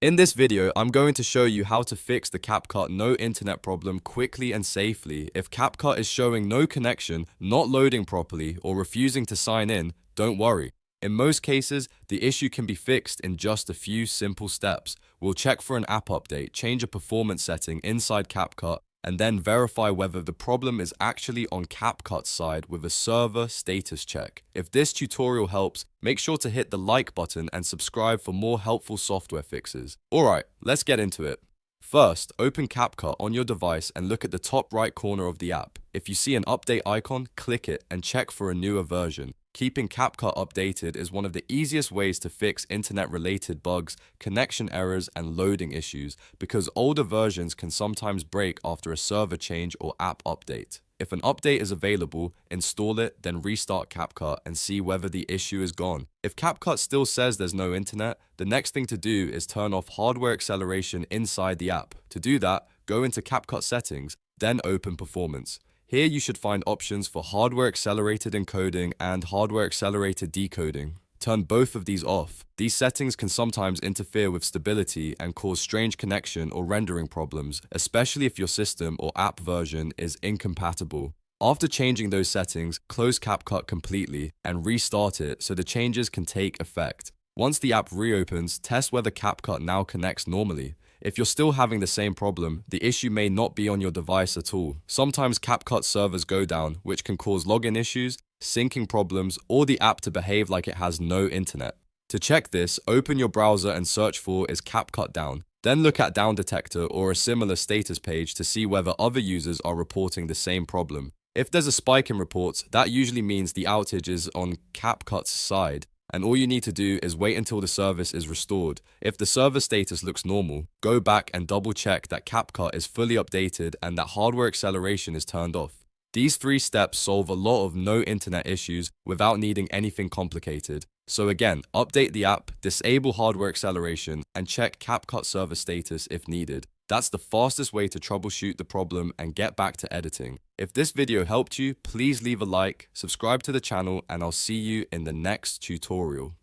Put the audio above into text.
In this video, I'm going to show you how to fix the CapCut no internet problem quickly and safely. If CapCut is showing no connection, not loading properly, or refusing to sign in, don't worry. In most cases, the issue can be fixed in just a few simple steps. We'll check for an app update, change a performance setting inside CapCut, and then verify whether the problem is actually on CapCut's side with a server status check. If this tutorial helps, make sure to hit the like button and subscribe for more helpful software fixes. Alright, let's get into it. First, open CapCut on your device and look at the top right corner of the app. If you see an update icon, click it and check for a newer version. Keeping CapCut updated is one of the easiest ways to fix internet-related bugs, connection errors, and loading issues, because older versions can sometimes break after a server change or app update. If an update is available, install it, then restart CapCut and see whether the issue is gone. If CapCut still says there's no internet, the next thing to do is turn off hardware acceleration inside the app. To do that, go into CapCut settings, then open performance. Here you should find options for hardware accelerated encoding and hardware accelerated decoding. Turn both of these off. These settings can sometimes interfere with stability and cause strange connection or rendering problems, especially if your system or app version is incompatible. After changing those settings, close CapCut completely and restart it so the changes can take effect. Once the app reopens, test whether CapCut now connects normally. If you're still having the same problem, the issue may not be on your device at all. Sometimes CapCut servers go down, which can cause login issues, syncing problems, or the app to behave like it has no internet. To check this, open your browser and search for "Is CapCut down?" Then look at Downdetector or a similar status page to see whether other users are reporting the same problem. If there's a spike in reports, that usually means the outage is on CapCut's side, and all you need to do is wait until the service is restored. If the server status looks normal, go back and double check that CapCut is fully updated and that hardware acceleration is turned off. These 3 steps solve a lot of no internet issues without needing anything complicated. So again, update the app, disable hardware acceleration, and check CapCut server status if needed. That's the fastest way to troubleshoot the problem and get back to editing. If this video helped you, please leave a like, subscribe to the channel, and I'll see you in the next tutorial.